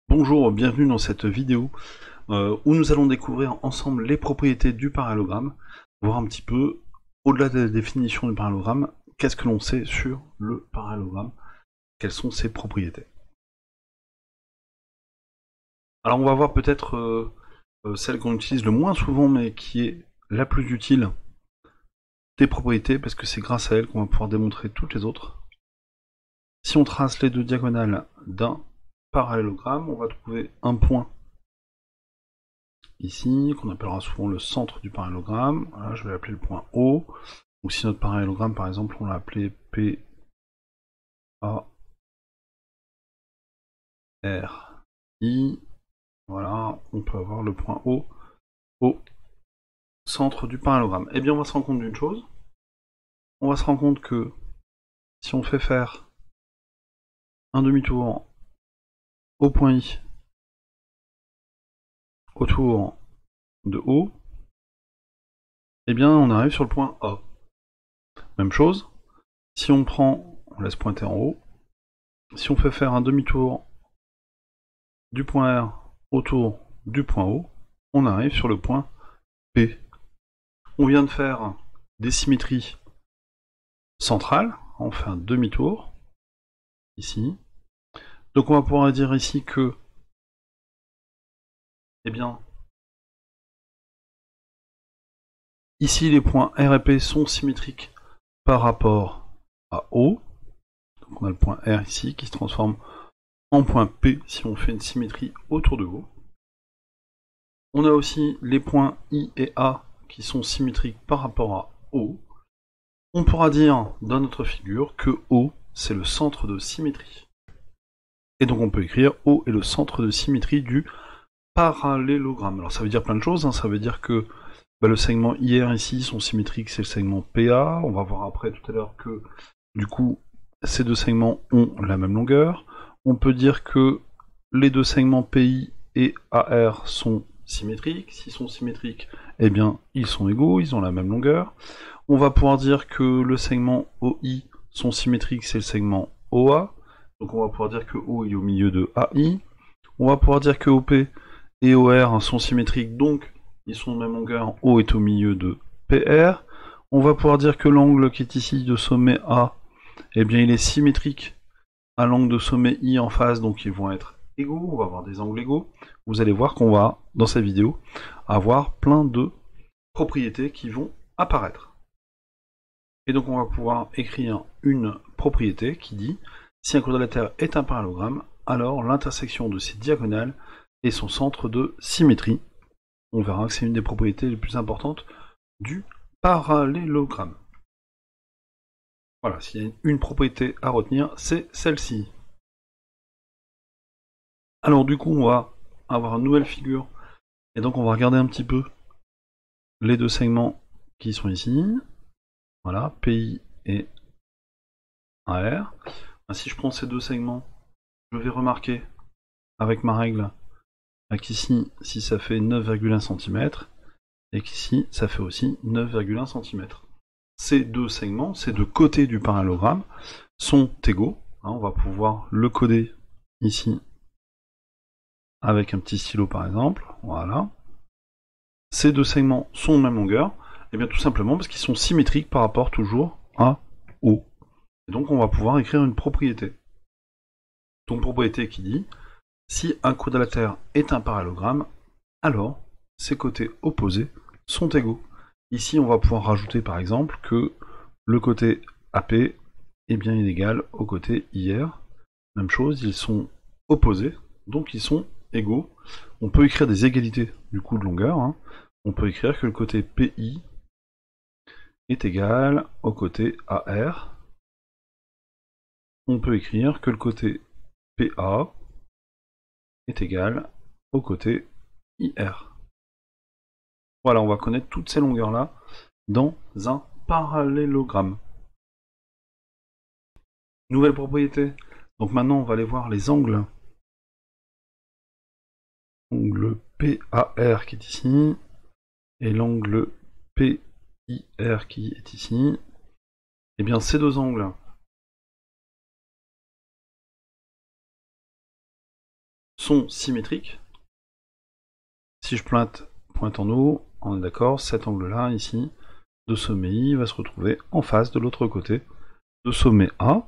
Bonjour, bienvenue dans cette vidéo où nous allons découvrir ensemble les propriétés du parallélogramme, voir un petit peu, au-delà de la définition du parallélogramme, qu'est-ce que l'on sait sur le parallélogramme, quelles sont ses propriétés. Alors on va voir peut-être celle qu'on utilise le moins souvent mais qui est la plus utile des propriétés parce que c'est grâce à elle qu'on va pouvoir démontrer toutes les autres. Si on trace les deux diagonales d'un parallélogramme, on va trouver un point ici, qu'on appellera souvent le centre du parallélogramme. Voilà, je vais l'appeler le point O. Ou si notre parallélogramme, par exemple, on l'a appelé P, A, R, I, voilà, on peut avoir le point O au centre du parallélogramme. Eh bien, on va se rendre compte d'une chose. On va se rendre compte que si on fait faire un demi-tour au point I autour de O, eh bien, on arrive sur le point A. Même chose, si on prend, on laisse pointer en haut, si on fait faire un demi-tour du point R autour du point O, on arrive sur le point P. On vient de faire des symétries centrales, on fait un demi-tour, ici. Donc on va pouvoir dire ici que, eh bien, ici les points R et P sont symétriques par rapport à O. Donc on a le point R ici qui se transforme en point P si on fait une symétrie autour de O. On a aussi les points I et A qui sont symétriques par rapport à O. On pourra dire dans notre figure que O, c'est le centre de symétrie. Et donc on peut écrire O est le centre de symétrie du parallélogramme. Alors ça veut dire plein de choses, hein. Ça veut dire que le segment IR ici, son symétrique, c'est le segment PA. On va voir après tout à l'heure que du coup, ces deux segments ont la même longueur. On peut dire que les deux segments PI et AR sont symétriques. S'ils sont symétriques, eh bien, ils sont égaux, ils ont la même longueur. On va pouvoir dire que le segment OI sont symétriques, c'est le segment OA. Donc on va pouvoir dire que O est au milieu de AI. On va pouvoir dire que OP et OR sont symétriques, donc ils sont de même longueur, O est au milieu de PR. On va pouvoir dire que l'angle qui est ici de sommet A, eh bien il est symétrique à l'angle de sommet I en face, donc ils vont être égaux, on va avoir des angles égaux. Vous allez voir qu'on va, dans cette vidéo, avoir plein de propriétés qui vont apparaître. Et donc on va pouvoir écrire une propriété qui dit si un quadrilatère est un parallélogramme, alors l'intersection de ses diagonales est son centre de symétrie. On verra que c'est une des propriétés les plus importantes du parallélogramme. Voilà, s'il y a une propriété à retenir, c'est celle-ci. Alors du coup, on va avoir une nouvelle figure, et donc on va regarder un petit peu les deux segments qui sont ici. Voilà, PI et AR. Si je prends ces deux segments, je vais remarquer avec ma règle qu'ici, si ça fait 9,1 cm, et qu'ici, ça fait aussi 9,1 cm. Ces deux segments, ces deux côtés du parallélogramme, sont égaux. On va pouvoir le coder ici avec un petit stylo par exemple. Voilà. Ces deux segments sont de même longueur, et bien tout simplement parce qu'ils sont symétriques par rapport toujours à O. Et donc on va pouvoir écrire une propriété. Donc propriété qui dit si un quadrilatère est un parallélogramme, alors ses côtés opposés sont égaux. Ici, on va pouvoir rajouter par exemple que le côté AP est bien égal au côté IR. Même chose, ils sont opposés, donc ils sont égaux. On peut écrire des égalités du coup de longueur. Hein. On peut écrire que le côté PI est égal au côté AR. On peut écrire que le côté PA est égal au côté IR. Voilà, on va connaître toutes ces longueurs-là dans un parallélogramme. Nouvelle propriété. Donc maintenant, on va aller voir les angles. L'angle PAR qui est ici, et l'angle PIR qui est ici. Et bien ces deux angles sont symétriques. Si je pointe en haut, on est d'accord, cet angle-là, ici, de sommet I, va se retrouver en face de l'autre côté de sommet A.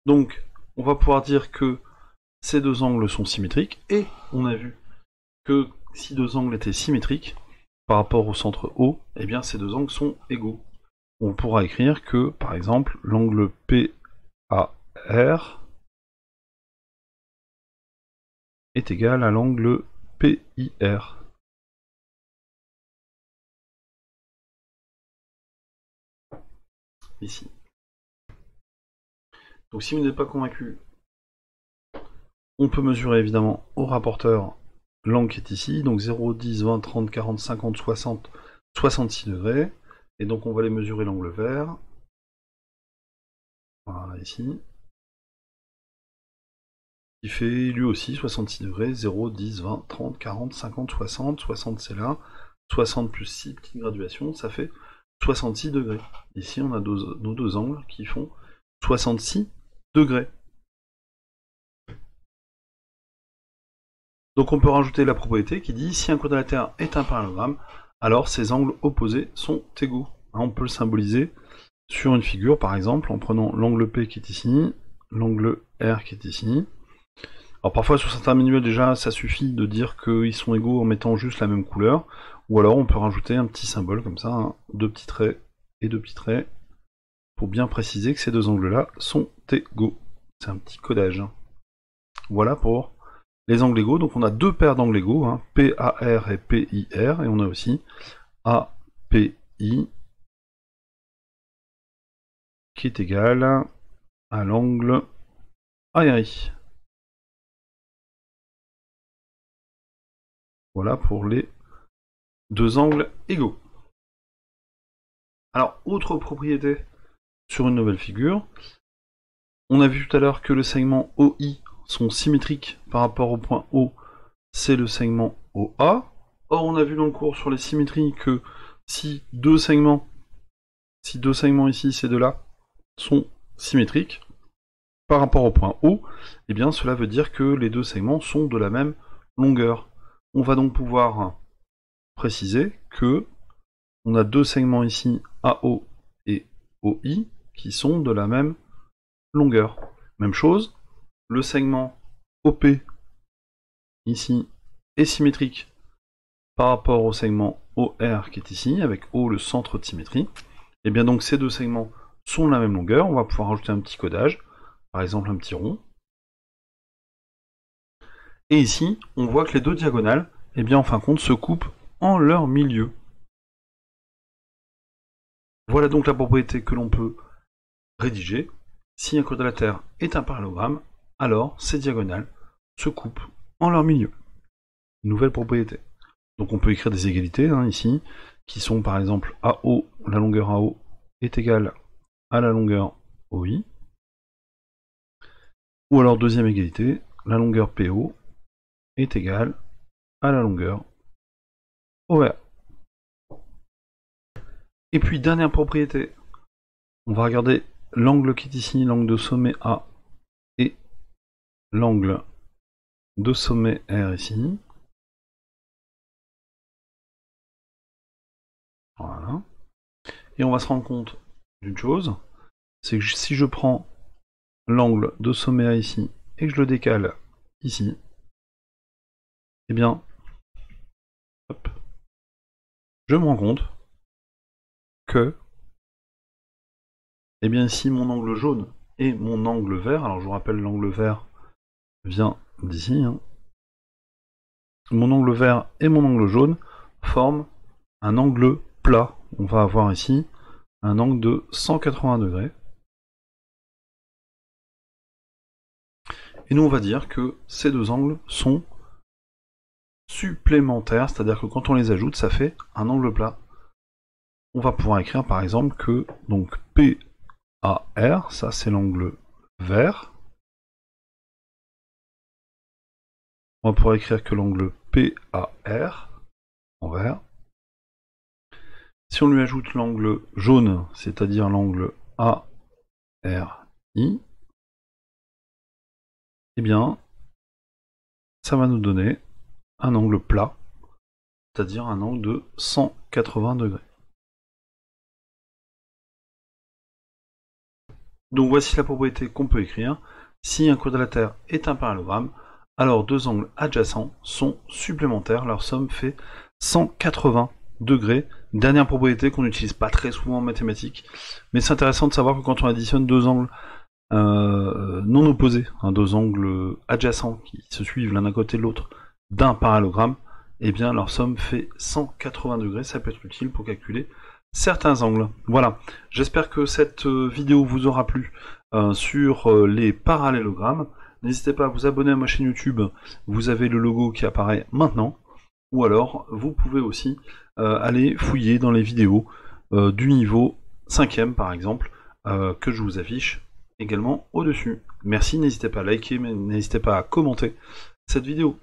Donc, on va pouvoir dire que ces deux angles sont symétriques, et on a vu que si deux angles étaient symétriques par rapport au centre O, eh bien ces deux angles sont égaux. On pourra écrire que, par exemple, l'angle PAR est égal à l'angle PIR. Ici. Donc si vous n'êtes pas convaincu, on peut mesurer évidemment au rapporteur l'angle qui est ici, donc 0, 10, 20, 30, 40, 50, 60, 66 degrés. Et donc on va les mesurer l'angle vert. Voilà, ici. Qui fait lui aussi 66 degrés, 0, 10, 20, 30, 40, 50, 60, 60 c'est là, 60 plus 6 petites graduations, ça fait 66 degrés. Ici on a nos deux angles qui font 66 degrés. Donc on peut rajouter la propriété qui dit si un quadrilatère est un parallélogramme, alors ses angles opposés sont égaux. On peut le symboliser sur une figure par exemple en prenant l'angle P qui est ici, l'angle R qui est ici. Alors parfois sur certains manuels déjà ça suffit de dire qu'ils sont égaux en mettant juste la même couleur, ou alors on peut rajouter un petit symbole comme ça, hein, deux petits traits et deux petits traits, pour bien préciser que ces deux angles-là sont égaux. C'est un petit codage. Voilà pour les angles égaux, donc on a deux paires d'angles égaux, hein, PAR et PIR, et on a aussi API qui est égal à l'angle ARI. Voilà pour les deux angles égaux. Alors, autre propriété sur une nouvelle figure, on a vu tout à l'heure que le segment OI sont symétriques par rapport au point O, c'est le segment OA. Or, on a vu dans le cours sur les symétries que si deux segments ici, ces deux-là, sont symétriques par rapport au point O, eh bien cela veut dire que les deux segments sont de la même longueur. On va donc pouvoir préciser que on a deux segments ici, AO et OI, qui sont de la même longueur. Même chose, le segment OP ici est symétrique par rapport au segment OR qui est ici, avec O le centre de symétrie. Et bien donc ces deux segments sont de la même longueur, on va pouvoir rajouter un petit codage, par exemple un petit rond. Et ici, on voit que les deux diagonales, eh bien en fin de compte, se coupent en leur milieu. Voilà donc la propriété que l'on peut rédiger. Si un quadrilatère est un parallélogramme, alors ces diagonales se coupent en leur milieu. Nouvelle propriété. Donc on peut écrire des égalités hein, ici, qui sont par exemple AO, la longueur AO est égale à la longueur OI. Ou alors deuxième égalité, la longueur PO est égale à la longueur OR. Et puis dernière propriété, on va regarder l'angle qui est ici, l'angle de sommet A et l'angle de sommet R ici. Voilà. Et on va se rendre compte d'une chose, c'est que si je prends l'angle de sommet A ici et que je le décale ici, eh bien, hop, je me rends compte que, eh bien ici mon angle jaune et mon angle vert, alors je vous rappelle l'angle vert vient d'ici, hein, mon angle vert et mon angle jaune forment un angle plat. On va avoir ici un angle de 180 degrés. Et nous on va dire que ces deux angles sont supplémentaires, c'est-à-dire que quand on les ajoute, ça fait un angle plat. On va pouvoir écrire par exemple que donc PAR, ça c'est l'angle vert. On va pouvoir écrire que l'angle PAR en vert. Si on lui ajoute l'angle jaune, c'est-à-dire l'angle ARI, eh bien, ça va nous donner un angle plat, c'est-à-dire un angle de 180 degrés. Donc voici la propriété qu'on peut écrire. Si un quadrilatère est un parallélogramme, alors deux angles adjacents sont supplémentaires. Leur somme fait 180 degrés. Dernière propriété qu'on n'utilise pas très souvent en mathématiques, mais c'est intéressant de savoir que quand on additionne deux angles non opposés, deux angles adjacents qui se suivent l'un à côté de l'autre d'un parallélogramme, eh bien leur somme fait 180 degrés. Ça peut être utile pour calculer certains angles. Voilà, j'espère que cette vidéo vous aura plu sur les parallélogrammes. N'hésitez pas à vous abonner à ma chaîne YouTube, vous avez le logo qui apparaît maintenant, ou alors vous pouvez aussi aller fouiller dans les vidéos du niveau 5e par exemple, que je vous affiche également au-dessus. Merci, n'hésitez pas à liker, mais n'hésitez pas à commenter cette vidéo.